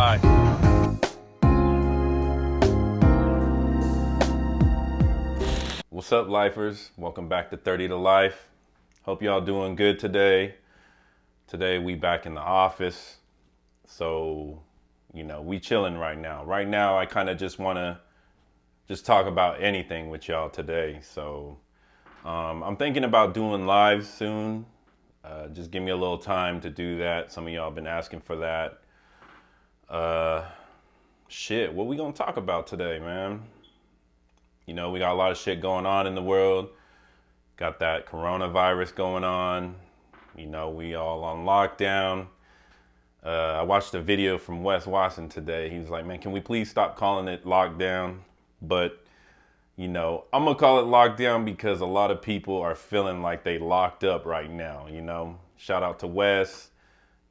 Bye. What's up, lifers? Welcome back to 30 to Life. Hope y'all doing good today. Today we back in the office. So, we chilling right now. Right now I kind of just want to talk about anything with y'all today. So, I'm thinking about doing lives soon. Just give me a little time to do that. Some of y'all been asking for that. What we gonna talk about today, man? We got a lot of shit going on in the world. Got that coronavirus going on. We all on lockdown. I watched a video from Wes Watson today. He was like, man, can we please stop calling it lockdown? But, I'm going to call it lockdown because a lot of people are feeling like they locked up right now, Shout out to Wes.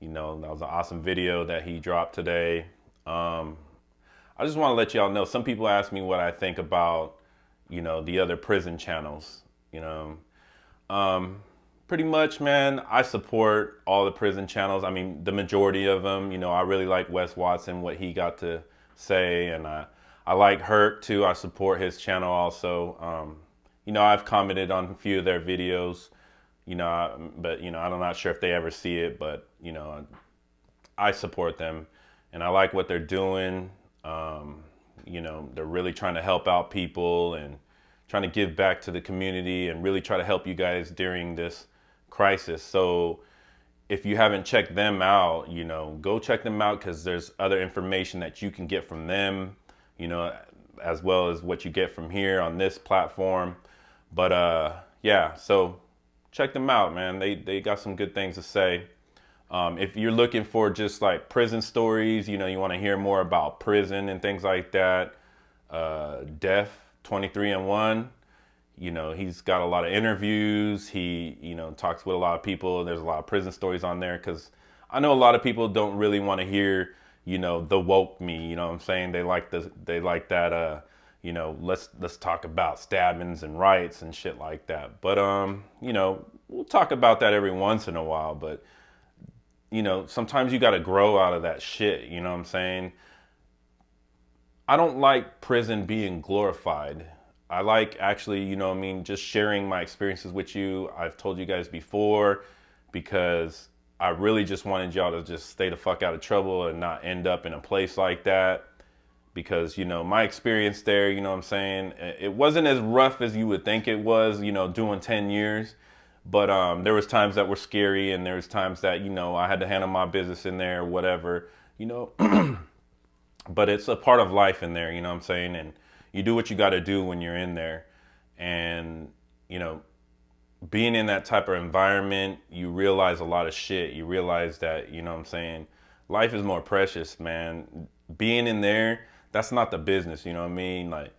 That was an awesome video that he dropped today. I just want to let y'all know, some people ask me what I think about, the other prison channels, Pretty much, man, I support all the prison channels. I mean, the majority of them, I really like Wes Watson, what he got to say. And I like Hurt too. I support his channel also. I've commented on a few of their videos, but, I'm not sure if they ever see it, but, I support them and I like what they're doing. They're really trying to help out people and trying to give back to the community and really try to help you guys during this crisis. So if you haven't checked them out, go check them out, because there's other information that you can get from them, as well as what you get from here on this platform. But so check them out, man. They got some good things to say. If you're looking for just like prison stories, you want to hear more about prison and things like that, Def 23 and 1, he's got a lot of interviews. He, talks with a lot of people. There's a lot of prison stories on there, because I know a lot of people don't really want to hear, the woke me, what I'm saying? They like that, let's talk about stabbings and riots and shit like that. But, we'll talk about that every once in a while, but sometimes you got to grow out of that shit. What I'm saying? I don't like prison being glorified. I like actually, just sharing my experiences with you. I've told you guys before, because I really just wanted y'all to just stay the fuck out of trouble and not end up in a place like that. Because, my experience there, what I'm saying? It wasn't as rough as you would think it was, doing 10 years. But there was times that were scary, and there was times that, I had to handle my business in there, whatever, But it's a part of life in there, what I'm saying? And you do what you got to do when you're in there. And, being in that type of environment, you realize a lot of shit. You realize that, what I'm saying? Life is more precious, man. Being in there, that's not the business, what I mean? Like,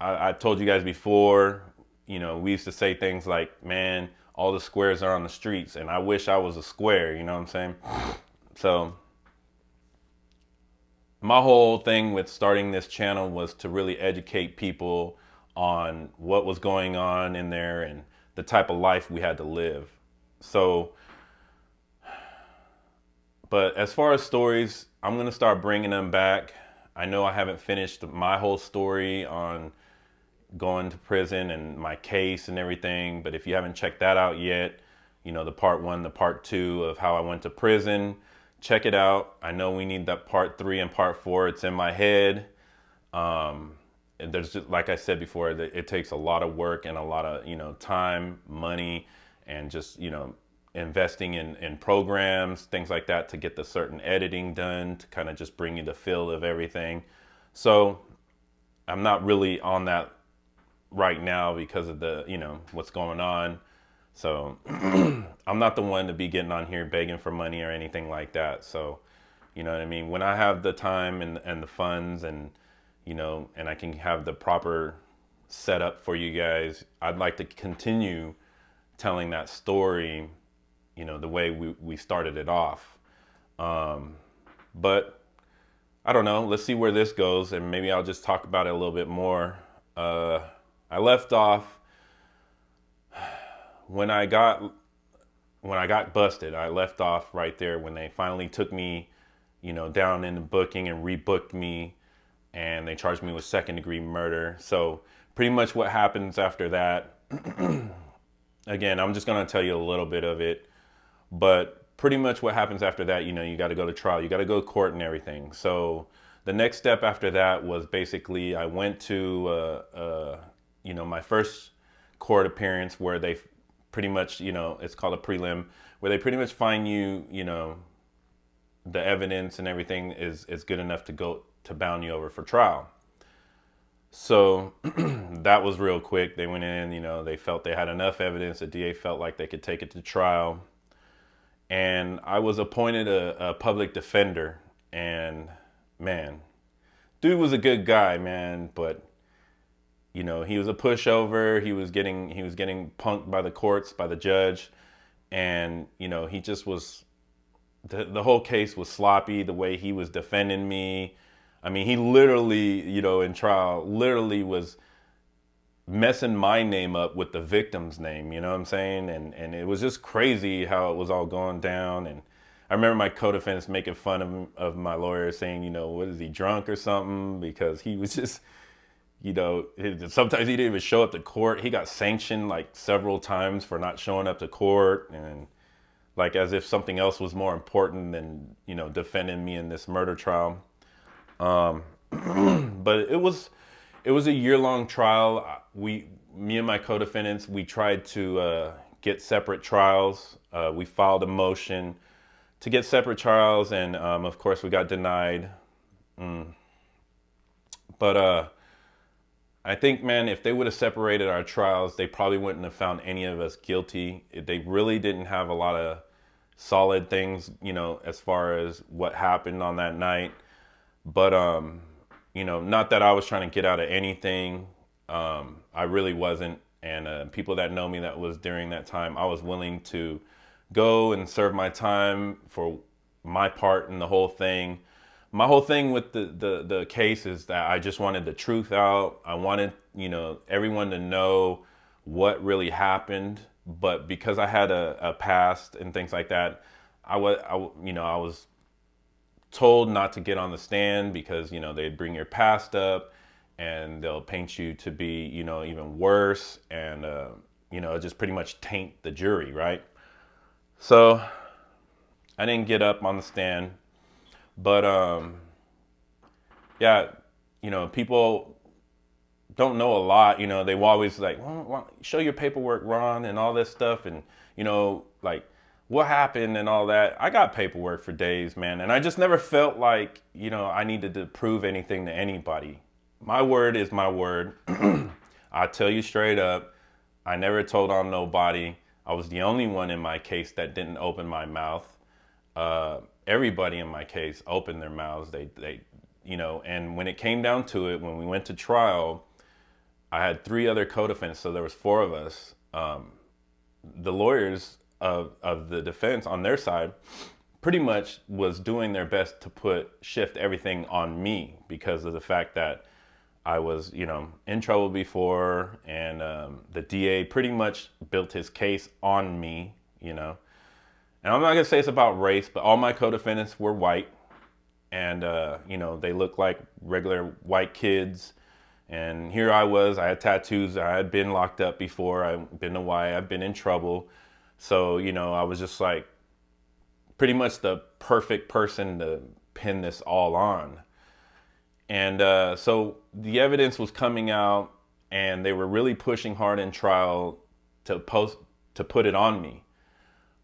I told you guys before, we used to say things like, man, all the squares are on the streets, and I wish I was a square, what I'm saying? So my whole thing with starting this channel was to really educate people on what was going on in there and the type of life we had to live. So, but as far as stories, I'm going to start bringing them back. I know I haven't finished my whole story on going to prison and my case and everything, but if you haven't checked that out yet, the part 1, the part 2 of how I went to prison, check it out. I know we need that part 3 and part 4. It's in my head. And there's just, like I said before, it takes a lot of work and a lot of, time, money, and just, investing in programs, things like that, to get the certain editing done, to kind of just bring you the feel of everything. So I'm not really on that right now because of the, what's going on. So I'm not the one to be getting on here begging for money or anything like that. So, you know what I mean? When I have the time and the funds and, and I can have the proper setup for you guys, I'd like to continue telling that story, the way we started it off. But I don't know. Let's see where this goes, and maybe I'll just talk about it a little bit more. I left off when I got busted. I left off right there when they finally took me down in the booking and rebooked me, and they charged me with second-degree murder. So pretty much what happens after that, again, I'm just going to tell you a little bit of it, but pretty much what happens after that, you got to go to trial, you got to go to court and everything. So the next step after that was basically I went to, my first court appearance where they pretty much, it's called a prelim, where they pretty much find you, the evidence and everything is good enough to go to bound you over for trial. So that was real quick. They went in, they felt they had enough evidence. The DA felt like they could take it to trial. And I was appointed a public defender. And man, dude was a good guy, man. But, he was a pushover. He was getting punked by the courts, by the judge. And, he just was, the whole case was sloppy, the way he was defending me. I mean, he literally, in trial, literally was messing my name up with the victim's name, you know what I'm saying? And it was just crazy how it was all going down. And I remember my co-defendants making fun of my lawyer, saying, what is he, drunk or something? Because he was just, sometimes he didn't even show up to court. He got sanctioned like several times for not showing up to court, and like as if something else was more important than, defending me in this murder trial. But it was a year-long trial. Me and my co-defendants, we tried to get separate trials. We filed a motion to get separate trials, and of course we got denied. But I think, man, if they would have separated our trials, they probably wouldn't have found any of us guilty. They really didn't have a lot of solid things, as far as what happened on that night. But, not that I was trying to get out of anything. I really wasn't. And people that know me, that was during that time, I was willing to go and serve my time for my part in the whole thing. My whole thing with the case is that I just wanted the truth out. I wanted, everyone to know what really happened. But because I had a past and things like that, I was told not to get on the stand because, they'd bring your past up and they'll paint you to be, even worse. And, just pretty much taint the jury, right? So I didn't get up on the stand. But, yeah, people don't know a lot. They will always like, well, show your paperwork, Ron, and all this stuff. And, like, what happened and all that. I got paperwork for days, man. And I just never felt like, I needed to prove anything to anybody. My word is my word. I tell you straight up, I never told on nobody. I was the only one in my case that didn't open my mouth. Everybody in my case opened their mouths. They and when it came down to it, when we went to trial, I had 3 other co-defendants, so there was 4 of us. The lawyers of the defense on their side pretty much was doing their best to shift everything on me because of the fact that I was, in trouble before, and the DA pretty much built his case on me, And I'm not gonna say it's about race, but all my co-defendants were white, and they looked like regular white kids. And here I was, I had tattoos, I had been locked up before, I've been to Y, I've been in trouble. So, I was just like pretty much the perfect person to pin this all on. And so the evidence was coming out, and they were really pushing hard in trial to put it on me.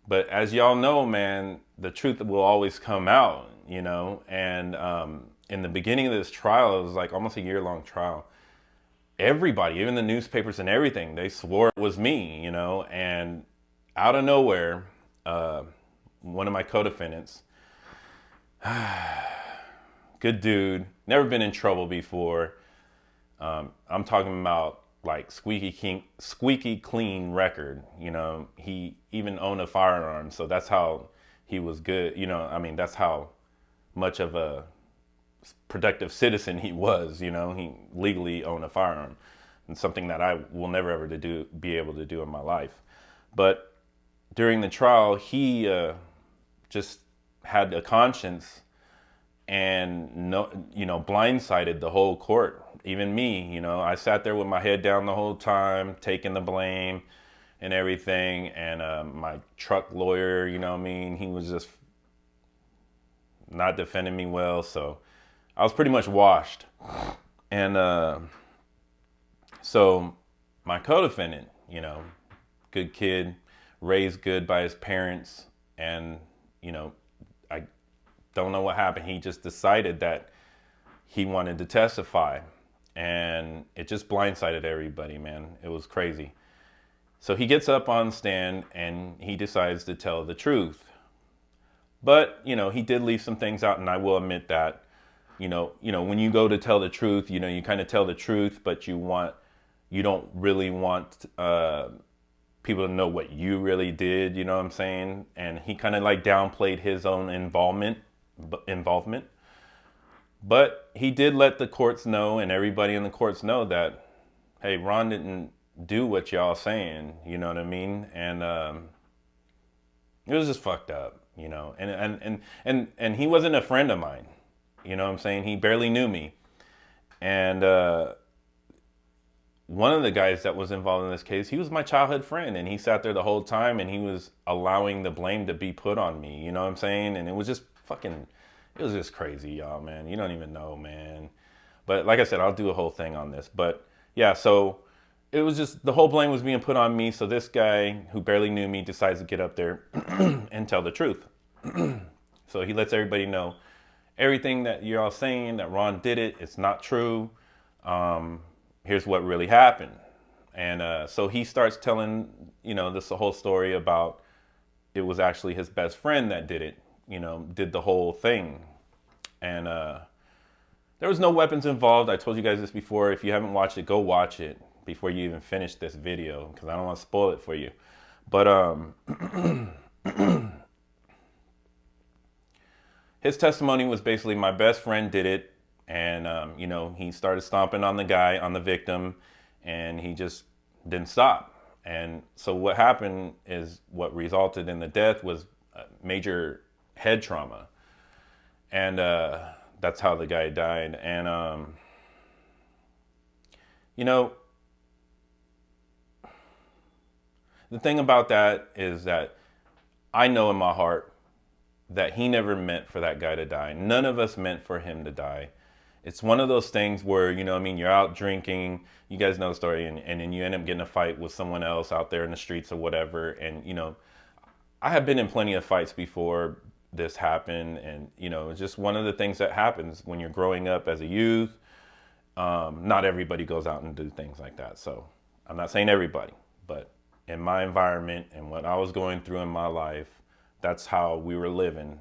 But as y'all know, man, the truth will always come out, And in the beginning of this trial, it was like almost a year-long trial. Everybody, even the newspapers and everything, they swore it was me, And out of nowhere, one of my co-defendants, good dude, never been in trouble before. I'm talking about like squeaky clean record. He even owned a firearm, so that's how he was good. That's how much of a productive citizen he was. He legally owned a firearm, and something that I will never ever be able to do in my life. But during the trial, he just had a conscience and no, blindsided the whole court, even me. I sat there with my head down the whole time, taking the blame and everything. And my truck lawyer, he was just not defending me well. So I was pretty much washed. And so my co-defendant, good kid, raised good by his parents, and I don't know what happened. He just decided that he wanted to testify, and it just blindsided everybody, man. It was crazy. So he gets up on stand and he decides to tell the truth. But, he did leave some things out, and I will admit that, when you go to tell the truth, you kind of tell the truth, but you don't really want people to know what you really did, you know what I'm saying? And he kind of like downplayed his own involvement. But he did let the courts know, and everybody in the courts know, that, hey, Ron didn't do what y'all saying, you know what I mean? And it was just fucked up, and he wasn't a friend of mine, you know what I'm saying? He barely knew me. And one of the guys that was involved in this case, he was my childhood friend, and he sat there the whole time, and he was allowing the blame to be put on me, you know what I'm saying? And it was just crazy, y'all, man. You don't even know, man. But like I said, I'll do a whole thing on this. But yeah, so it was just, the whole blame was being put on me. So this guy who barely knew me decides to get up there and tell the truth. So he lets everybody know, everything that you're all saying that Ron did it, it's not true. Here's what really happened. And so he starts telling, this whole story about it was actually his best friend that did it, did the whole thing. And there was no weapons involved. I told you guys this before. If you haven't watched it, go watch it before you even finish this video, because I don't want to spoil it for you. But his testimony was basically, my best friend did it. And, he started stomping on the victim, and he just didn't stop. And so what happened is, what resulted in the death was major head trauma. And that's how the guy died. And, the thing about that is that I know in my heart that he never meant for that guy to die. None of us meant for him to die. It's one of those things where, you're out drinking, you guys know the story, and then you end up getting a fight with someone else out there in the streets or whatever. And, I have been in plenty of fights before this happened. And, it's just one of the things that happens when you're growing up as a youth. Not everybody goes out and do things like that. So I'm not saying everybody, but in my environment and what I was going through in my life, that's how we were living.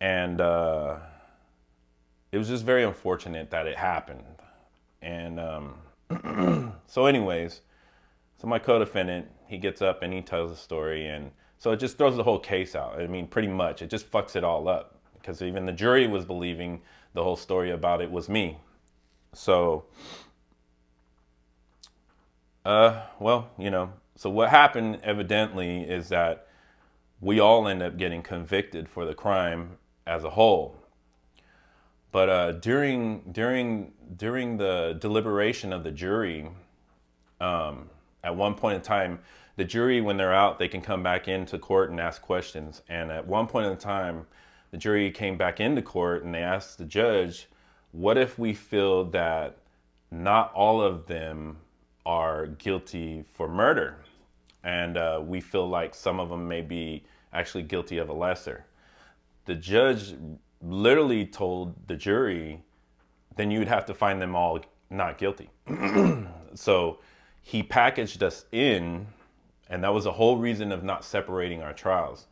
And, it was just very unfortunate that it happened. And so anyways, so my co-defendant, he gets up and he tells the story. And so it just throws the whole case out. I mean, pretty much, it just fucks it all up. Because even the jury was believing the whole story about it was me. So, so what happened evidently is that we all end up getting convicted for the crime as a whole. But during the deliberation of the jury, at one point in time, the jury, when they're out, they can come back into court and ask questions. And at one point in time, the jury came back into court and they asked the judge, what if we feel that not all of them are guilty for murder? And we feel like some of them may be actually guilty of a lesser. The judge literally told the jury, then you'd have to find them all not guilty. So he packaged us in, and that was the whole reason of not separating our trials.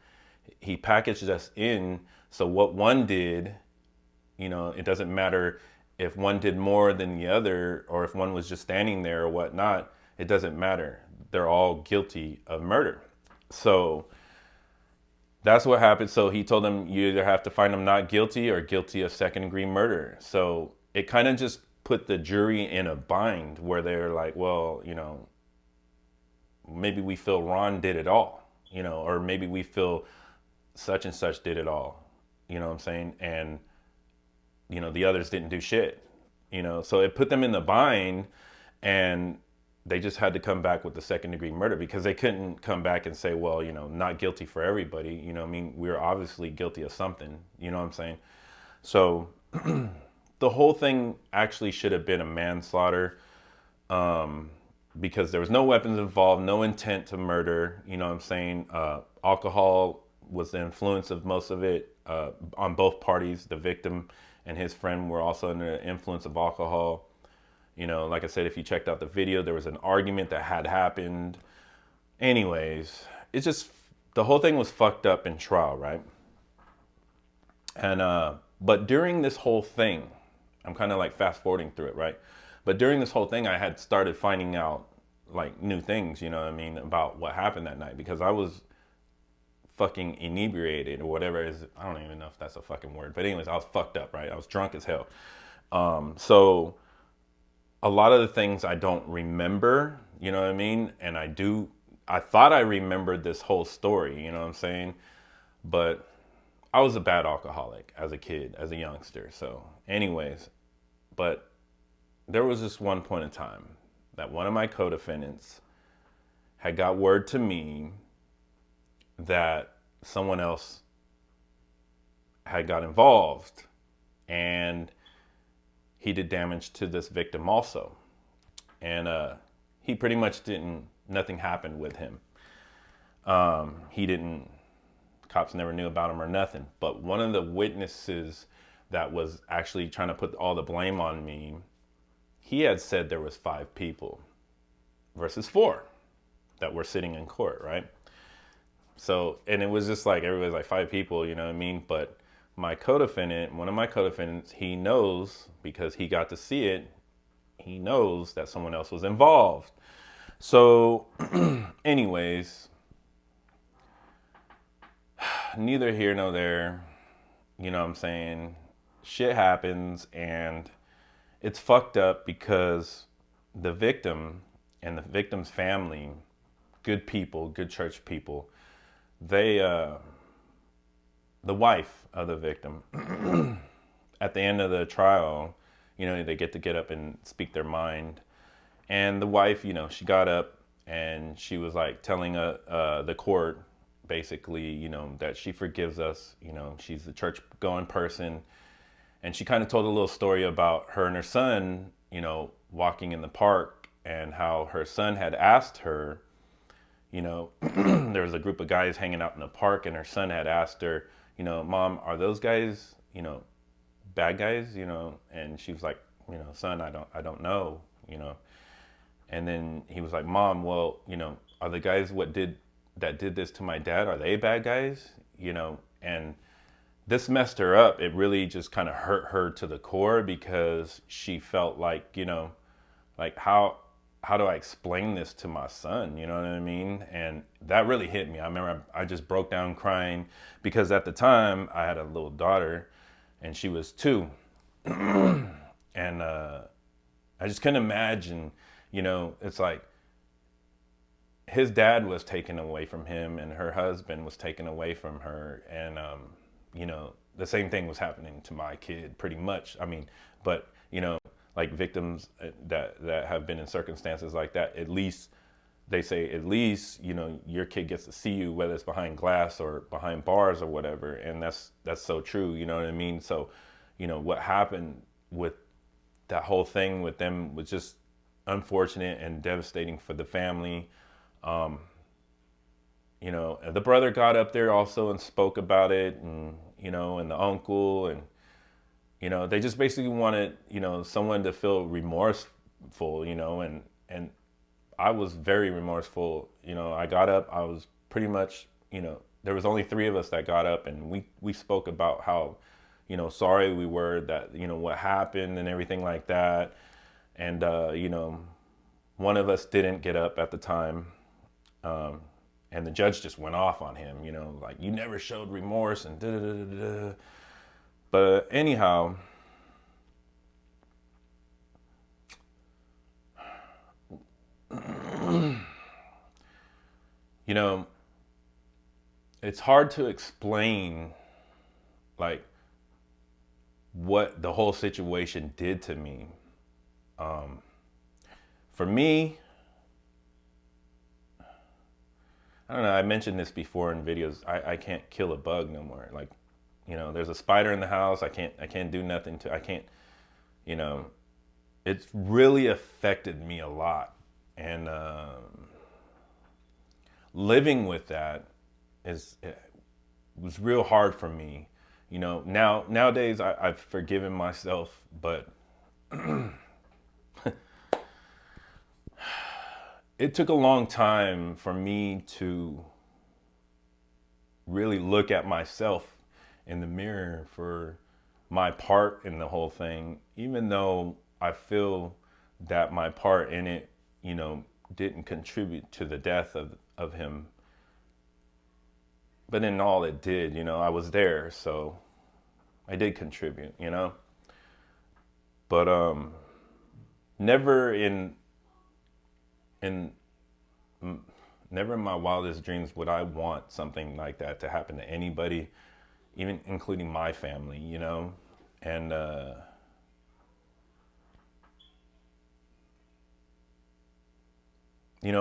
He packaged us in, so what one did, it doesn't matter if one did more than the other, or if one was just standing there or whatnot, it doesn't matter. They're all guilty of murder. So that's what happened. So he told them, you either have to find them not guilty or guilty of second-degree murder. So it kind of just put the jury in a bind where they're like, well, maybe we feel Ron did it all, or maybe we feel such and such did it all. You know what I'm saying? And the others didn't do shit. So it put them in the bind, and they just had to come back with the second degree murder because they couldn't come back and say, well, not guilty for everybody. We were obviously guilty of something. You know what I'm saying? So the whole thing actually should have been a manslaughter, because there was no weapons involved, no intent to murder. You know what I'm saying? Alcohol was the influence of most of it, on both parties. The victim and his friend were also under the influence of alcohol. Like I said, if you checked out the video, there was an argument that had happened. Anyways, it's just, the whole thing was fucked up in trial, right? And, but during this whole thing, I'm kind of like fast forwarding through it, right? But during this whole thing, I had started finding out like new things, about what happened that night, because I was fucking inebriated or whatever it is. I don't even know if that's a fucking word, but anyways, I was fucked up, right? I was drunk as hell. So a lot of the things I don't remember, you know what I mean? And I thought I remembered this whole story, you know what I'm saying? But I was a bad alcoholic as a kid, as a youngster. So anyways, but there was this one point in time that one of my co-defendants had got word to me that someone else had got involved, and he did damage to this victim also. And he pretty much nothing happened with him. Cops never knew about him or nothing. But one of the witnesses that was actually trying to put all the blame on me, he had said there was 5 people versus 4 that were sitting in court, right? So, and it was just like, everybody's like 5 people, you know what I mean? But my co-defendant, one of my co-defendants, he knows, because he got to see it, he knows that someone else was involved. So, anyways, neither here nor there, you know what I'm saying? Shit happens, and it's fucked up because the victim and the victim's family, good people, good church people, the wife of the victim, at the end of the trial, they get up and speak their mind. And the wife, she got up and she was like telling the court, basically, that she forgives us. She's a church going person. And she kind of told a little story about her and her son, walking in the park, and how her son had asked her, there was a group of guys hanging out in the park, and her son had asked her, Mom, are those guys, bad guys? And she was like, son, I don't know, And then he was like, Mom, well, are the guys that did this to my dad, are they bad guys? And this messed her up. It really just kind of hurt her to the core, because she felt like, like how do I explain this to my son? You know what I mean? And that really hit me. I remember I just broke down crying, because at the time I had a little daughter and she was 2. And I just couldn't imagine, it's like his dad was taken away from him and her husband was taken away from her. And, the same thing was happening to my kid pretty much. I mean, but, like victims that have been in circumstances like that, at least they say, at least, your kid gets to see you, whether it's behind glass or behind bars or whatever. And that's so true. You know what I mean? So, what happened with that whole thing with them was just unfortunate and devastating for the family. The brother got up there also and spoke about it, and, and the uncle, and, they just basically wanted, someone to feel remorseful, and I was very remorseful. I got up, I was pretty much, there was only 3 of us that got up, and we spoke about how, sorry we were that, what happened and everything like that. And, one of us didn't get up at the time. And the judge just went off on him, like, you never showed remorse and da da da da da. But anyhow, it's hard to explain, like, what the whole situation did to me. For me, I don't know, I mentioned this before in videos. I can't kill a bug no more. Like, there's a spider in the house. I can't do nothing I can't, it's really affected me a lot. And living with that it was real hard for me. Nowadays I've forgiven myself, but it took a long time for me to really look at myself in the mirror for my part in the whole thing, even though I feel that my part in it, didn't contribute to the death of him. But in all it did, I was there, so I did contribute, But never in never in my wildest dreams would I want something like that to happen to anybody, even including my family, And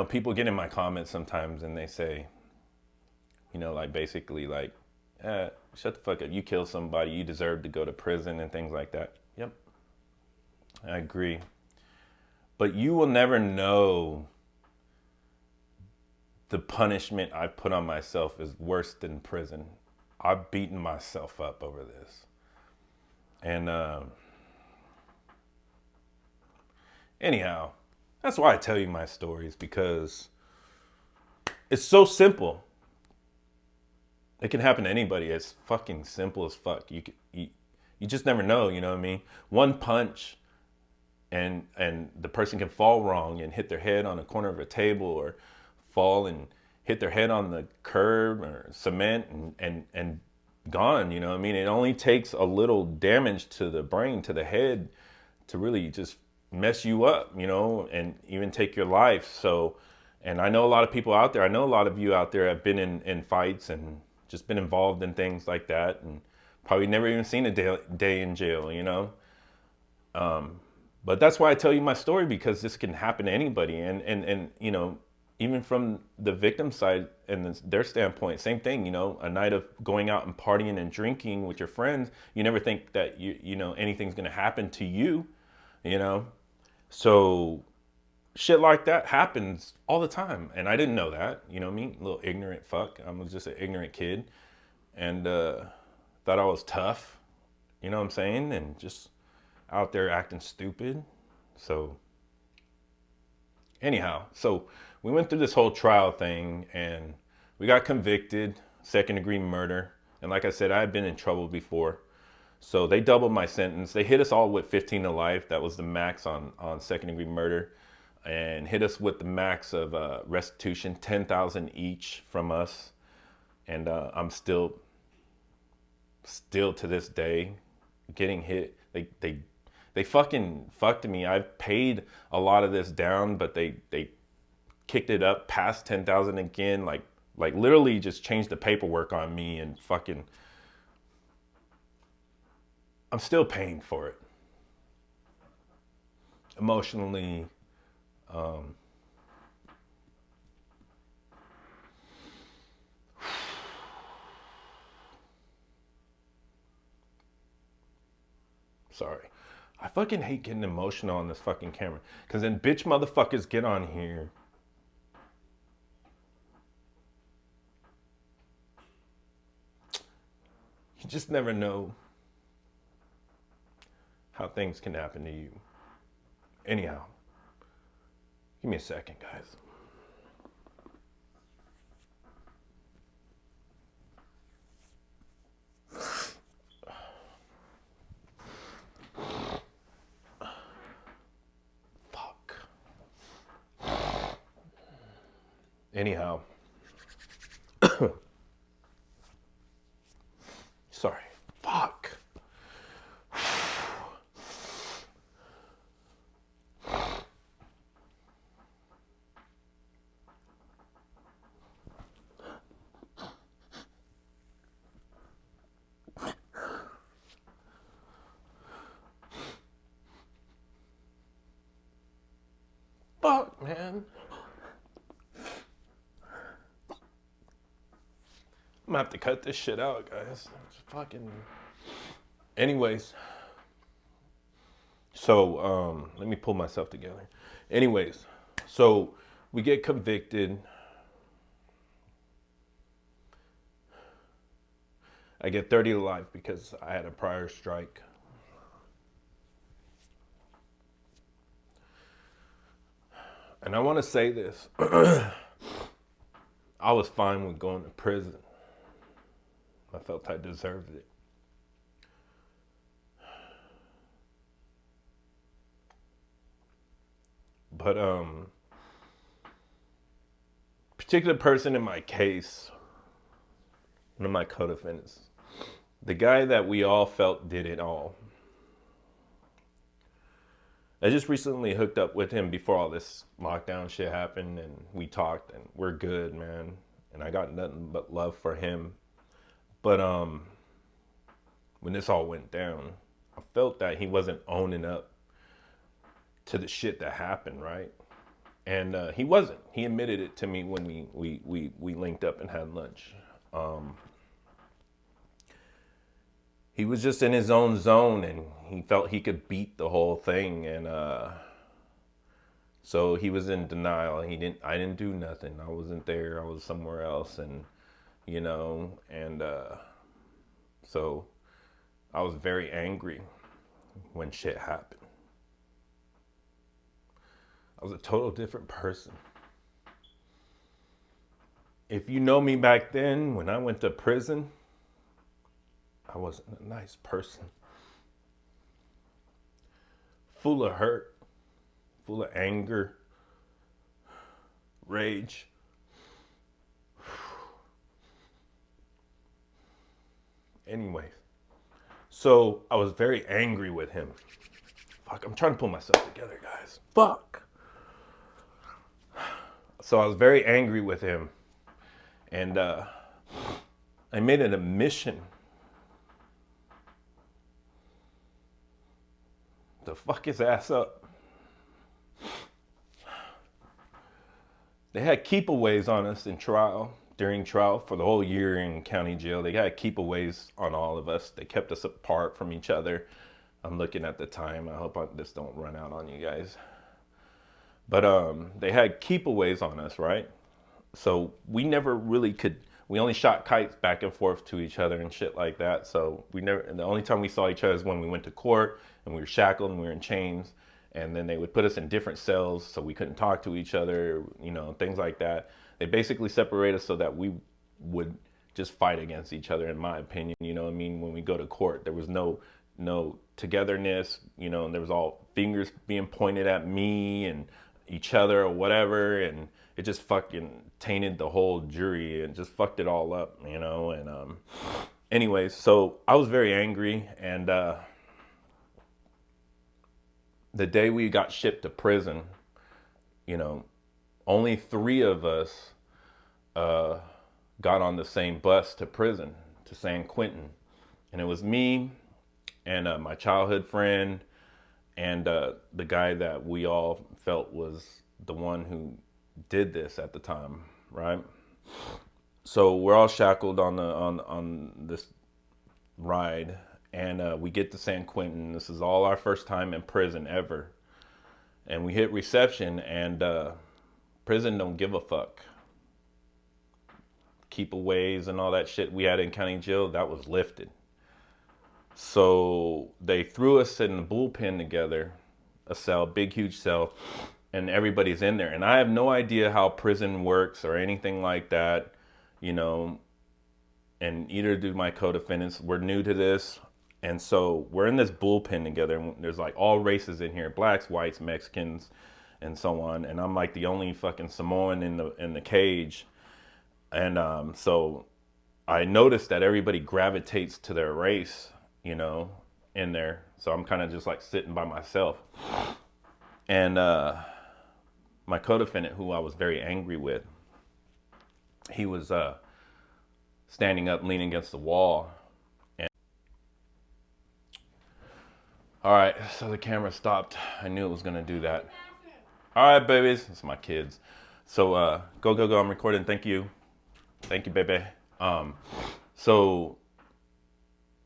people get in my comments sometimes and they say, like basically like, shut the fuck up. You killed somebody. You deserve to go to prison and things like that. Yep. I agree. But you will never know the punishment I put on myself is worse than prison. I've beaten myself up over this. And anyhow, that's why I tell you my stories, because it's so simple. It can happen to anybody. It's fucking simple as fuck. You just never know, you know what I mean? One punch and the person can fall wrong and hit their head on a corner of a table, or fall and hit their head on the curb or cement and gone, you know what I mean? It only takes a little damage to the brain, to the head, to really just mess you up, and even take your life. So, and I know a lot of people out there, I know a lot of you out there have been in fights and just been involved in things like that, and probably never even seen a day in jail, But that's why I tell you my story, because this can happen to anybody. And even from the victim side and their standpoint, same thing, a night of going out and partying and drinking with your friends, you never think that anything's going to happen to you, So shit like that happens all the time. And I didn't know that, you know what I mean? Little ignorant fuck. I was just an ignorant kid, and thought I was tough, you know what I'm saying? And just out there acting stupid. So anyhow, so we went through this whole trial thing and we got convicted, 2nd-degree murder. And like I said, I had been in trouble before. So they doubled my sentence. They hit us all with 15 to life. That was the max on 2nd-degree murder, and hit us with the max of restitution, $10,000 each from us. And I'm still to this day getting hit. They fucking fucked me. I've paid a lot of this down, but they kicked it up past 10,000 again. Like literally just changed the paperwork on me, and fucking, I'm still paying for it. Emotionally, sorry. I fucking hate getting emotional on this fucking camera, because then bitch motherfuckers get on here you just never know how things can happen to you. Anyhow, give me a second, guys. Anyhow, sorry, fuck. fuck, man. I'm gonna have to cut this shit out, guys. It's fucking. Anyways. So, let me pull myself together. Anyways, so we get convicted. I get 30 to life because I had a prior strike. And I want to say this. I was fine with going to prison. I felt I deserved it. But particular person in my case, one of my co-defendants, the guy that we all felt did it all. I just recently hooked up with him before all this lockdown shit happened, and we talked, and we're good, man. And I got nothing but love for him. But when this all went down, I felt that he wasn't owning up to the shit that happened, right? And he wasn't. He admitted it to me when we linked up and had lunch. He was just in his own zone, and he felt he could beat the whole thing, and so he was in denial. I didn't do nothing. I wasn't there. I was somewhere else, and so I was very angry when shit happened. I was a total different person. If you know me back then, when I went to prison, I wasn't a nice person. Full of hurt, full of anger, rage. Anyways, so I was very angry with him. Fuck, I'm trying to pull myself together, guys. Fuck. So I was very angry with him, and I made it a mission to fuck his ass up. They had keepaways on us in trial, during trial, for the whole year in county jail. They had keepaways on all of us. They kept us apart from each other. I'm looking at the time. I hope this don't run out on you guys. But they had keepaways on us, right? So we never really could. We only shot kites back and forth to each other and shit like that. So the only time we saw each other is when we went to court and we were shackled and we were in chains. And then they would put us in different cells so we couldn't talk to each other, things like that. They basically separate us so that we would just fight against each other, in my opinion. You know what I mean? When we go to court, there was no togetherness, and there was all fingers being pointed at me and each other or whatever, and it just fucking tainted the whole jury and just fucked it all up, and anyways, so I was very angry, and the day we got shipped to prison, only 3 of us got on the same bus to prison, to San Quentin, and it was me and my childhood friend and the guy that we all felt was the one who did this at the time, right? So we're all shackled on this ride, and we get to San Quentin. This is all our first time in prison ever, and we hit reception, and prison don't give a fuck. Keepaways and all that shit we had in county jail, that was lifted. So they threw us in the bullpen together, a cell, big, huge cell, and everybody's in there. And I have no idea how prison works or anything like that, and either do my co-defendants. We're new to this. And so we're in this bullpen together, and there's like all races in here, blacks, whites, Mexicans, and so on. And I'm like the only fucking Samoan in the cage. And so I noticed that everybody gravitates to their race, in there. So I'm kind of just like sitting by myself. And my co-defendant, who I was very angry with, he was standing up, leaning against the wall. And all right, so the camera stopped. I knew it was going to do that. All right, babies. It's my kids. So go. I'm recording. Thank you, baby. Um, so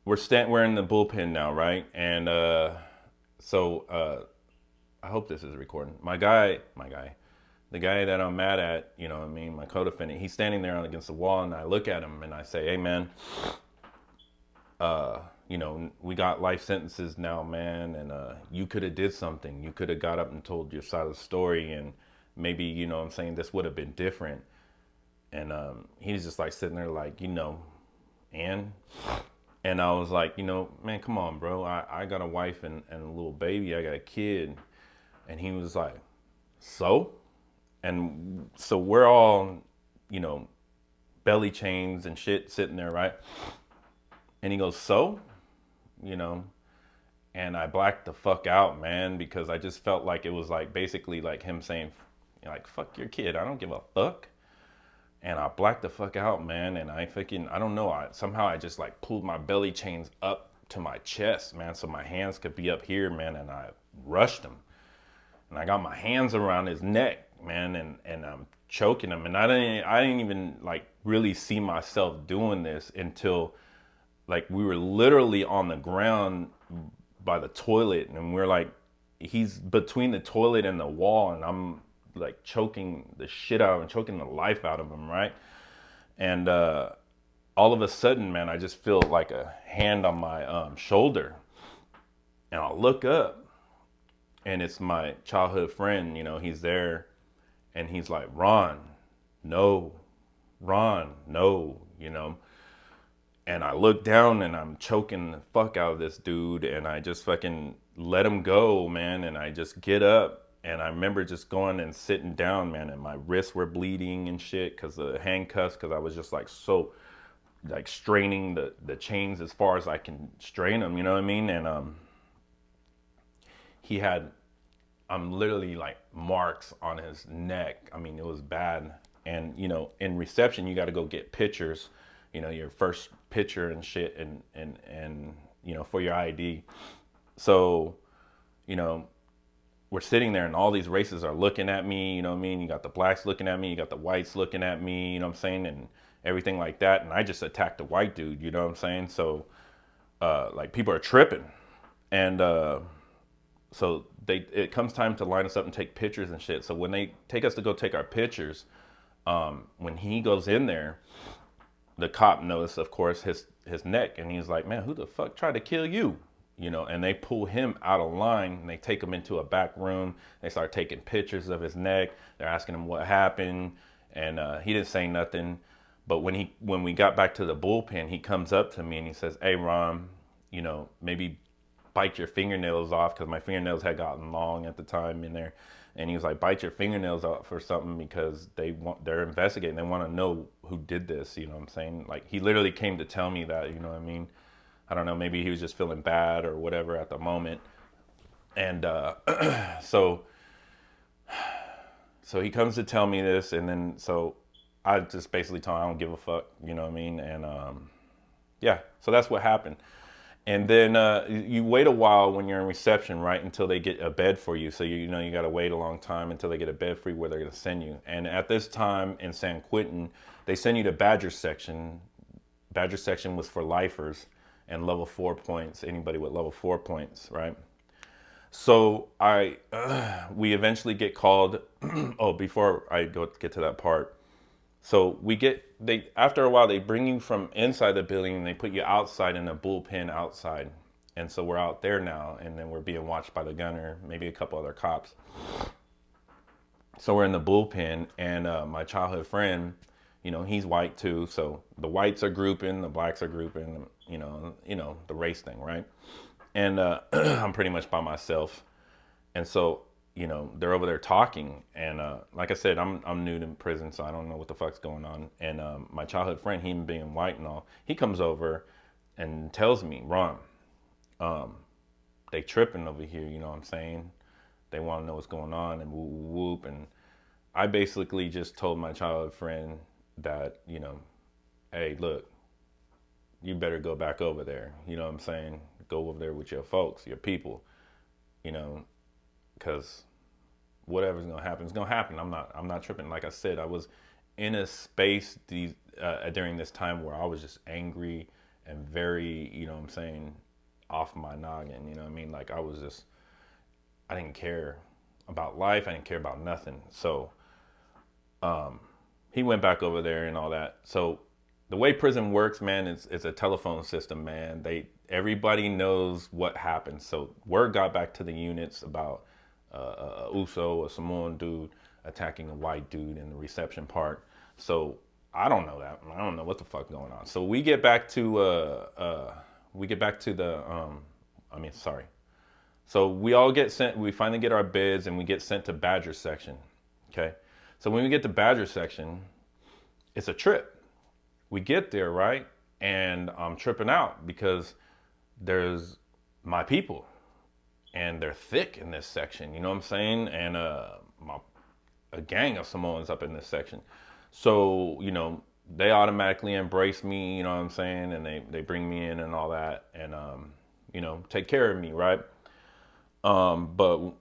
we're in the bullpen now, right? And I hope this is recording. The guy that I'm mad at, you know what I mean, my co-defendant, he's standing there against the wall, and I look at him and I say, hey man, you know, we got life sentences now, man, and you could have did something. You could have got up and told your side of the story, and maybe, you know what I'm saying, this would have been different. And he's just like sitting there like, you know, and I was like, you know, man, come on, bro. I got a wife and a little baby. I got a kid. And he was like, so? And so we're all, you know, belly chains and shit sitting there, right? And he goes, so? You know, and I blacked the fuck out, man, because I just felt like it was like basically like him saying, like, fuck your kid. I don't give a fuck. And I blacked the fuck out, man. And I don't know. Somehow I just like pulled my belly chains up to my chest, man, so my hands could be up here, man. And I rushed him. And I got my hands around his neck, man, and I'm choking him. And I didn't even like really see myself doing this until like we were literally on the ground by the toilet, and we're like, he's between the toilet and the wall, and I'm like choking the shit out of him, choking the life out of him, right? And all of a sudden, man, I just feel like a hand on my shoulder, and I look up, and it's my childhood friend. You know, he's there, and he's like, Ron, no, you know. And I look down, and I'm choking the fuck out of this dude, and I just fucking let him go, man. And I just get up, and I remember just going and sitting down, man, and my wrists were bleeding and shit because of the handcuffs, because I was just like so like straining the chains as far as I can strain them, you know what I mean? And he had, I'm literally like marks on his neck. I mean, it was bad. And, you know, in reception, you got to go get pictures, you know, your first picture and shit, and you know, for your ID. So, you know, we're sitting there, and all these races are looking at me, you know what I mean? You got the blacks looking at me, you got the whites looking at me, you know what I'm saying? And everything like that. And I just attacked the white dude, you know what I'm saying? So, like, people are tripping. And so it comes time to line us up and take pictures and shit. So when they take us to go take our pictures, when he goes in there, the cop noticed, of course, his neck, and he's like, man, who the fuck tried to kill you? You know, and they pull him out of line, and they take him into a back room. They start taking pictures of his neck. They're asking him what happened, and he didn't say nothing. But when we got back to the bullpen, he comes up to me and he says, hey, Ron, you know, maybe bite your fingernails off, because my fingernails had gotten long at the time in there. And he was like, bite your fingernails off or something, because they're investigating. They want to know who did this, you know what I'm saying? Like, he literally came to tell me that, you know what I mean? I don't know, maybe he was just feeling bad or whatever at the moment. And so he comes to tell me this, and then so I just basically told him I don't give a fuck, you know what I mean? And yeah, so that's what happened. And then you wait a while when you're in reception, right, until they get a bed for you. So you know you got to wait a long time until they get a bed for you where they're going to send you. And at this time in San Quentin, they send you to Badger section. Badger section was for lifers and level 4 points, anybody with level 4 points, right? So we eventually get called. Oh, before I get to that part. So after a while, they bring you from inside the building and they put you outside in a bullpen outside. And so we're out there now, and then we're being watched by the gunner, maybe a couple other cops. So we're in the bullpen, and my childhood friend, you know, he's white too. So the whites are grouping, the blacks are grouping, you know, the race thing, right? And I'm pretty much by myself. And so, you know, they're over there talking, and like I said, I'm new to prison, so I don't know what the fuck's going on. And my childhood friend, he being white and all, he comes over and tells me, Ron, they tripping over here, you know what I'm saying? They want to know what's going on, and whoop, whoop. And I basically just told my childhood friend that, you know, hey, look, you better go back over there, you know what I'm saying? Go over there with your folks, your people, you know, because whatever's gonna happen is gonna happen. I'm not tripping. Like I said, I was in a space during this time where I was just angry and very, you know what I'm saying, off my noggin. You know what I mean? Like I didn't care about life. I didn't care about nothing. So he went back over there and all that. So the way prison works, man, it's a telephone system, man. Everybody knows what happened. So word got back to the units about a Uso, a Samoan dude attacking a white dude in the reception part. So I don't know that. I don't know what the fuck going on. So we get back to So we all get sent. We finally get our bids and we get sent to Badger section. Okay. So when we get to Badger section, it's a trip. We get there, right? And I'm tripping out because there's my people and they're thick in this section, you know what I'm saying? And a gang of Samoans up in this section. So, you know, they automatically embrace me, you know what I'm saying? And they bring me in and all that and, you know, take care of me, right? But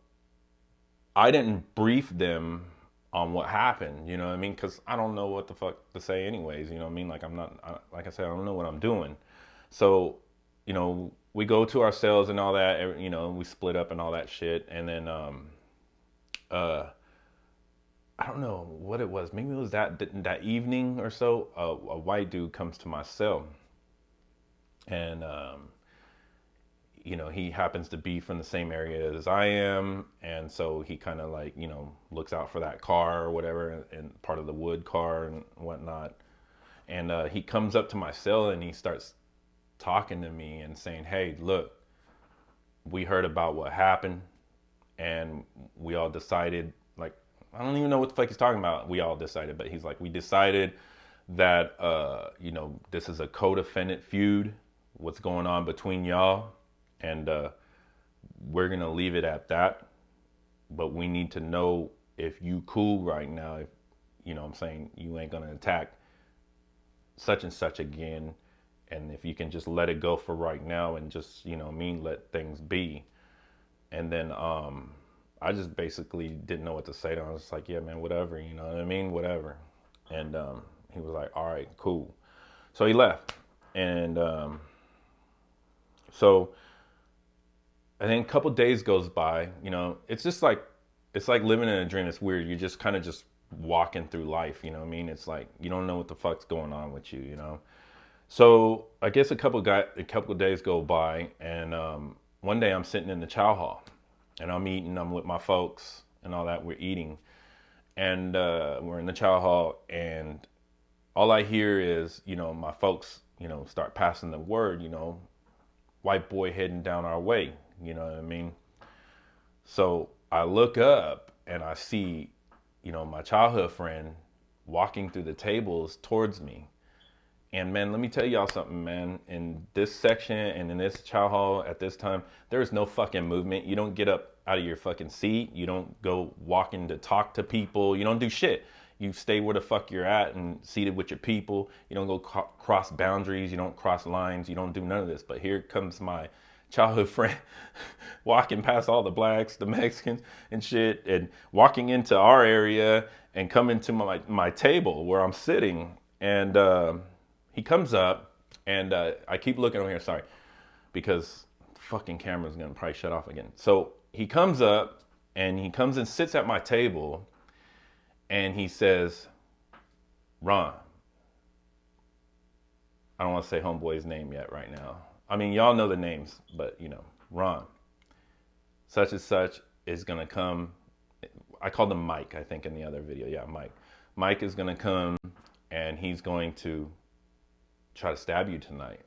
I didn't brief them on what happened, you know what I mean? Because I don't know what the fuck to say anyways, you know what I mean? Like like I said, I don't know what I'm doing. So, you know, we go to our cells and all that, you know, we split up and all that shit. And then, I don't know what it was. Maybe it was that evening or so, a white dude comes to my cell. And, you know, he happens to be from the same area as I am. And so he kind of like, you know, looks out for that car or whatever, and part of the wood car and whatnot. And he comes up to my cell and he starts talking to me and saying, hey, look, we heard about what happened and we all decided, like, I don't even know what the fuck he's talking about. We all decided, but he's like, we decided that, you know, this is a co-defendant feud, what's going on between y'all. And we're going to leave it at that. But we need to know if you cool right now, if, you know what I'm saying, you ain't going to attack such and such again. And if you can just let it go for right now and just, you know what I mean, let things be. And then I just basically didn't know what to say to him. I was just like, yeah, man, whatever, you know what I mean, whatever. And he was like, all right, cool. So he left. And so I think a couple days goes by, you know, it's like living in a dream. It's weird. You're just kind of just walking through life, you know what I mean? It's like, you don't know what the fuck's going on with you, you know? So I guess a couple of days go by, and one day I'm sitting in the chow hall, and I'm with my folks and all that. We're eating, and we're in the chow hall, and all I hear is, you know, my folks, you know, start passing the word, you know, white boy heading down our way, you know what I mean? So I look up and I see, you know, my childhood friend walking through the tables towards me. And man, let me tell y'all something, man. In this section and in this chow hall at this time, there is no fucking movement. You don't get up out of your fucking seat. You don't go walking to talk to people. You don't do shit. You stay where the fuck you're at and seated with your people. You don't go cross boundaries. You don't cross lines. You don't do none of this. But here comes my childhood friend walking past all the blacks, the Mexicans and shit, and walking into our area and coming to my table where I'm sitting. And he comes up, and I keep looking over here, sorry, because the fucking camera's gonna probably shut off again. So he comes up, and he comes and sits at my table, and he says, Ron, I don't want to say homeboy's name yet right now. I mean, y'all know the names, but, you know, Ron, such and such is gonna come. I called him Mike, I think, in the other video. Yeah, Mike. Mike is gonna come, and he's going to try to stab you tonight.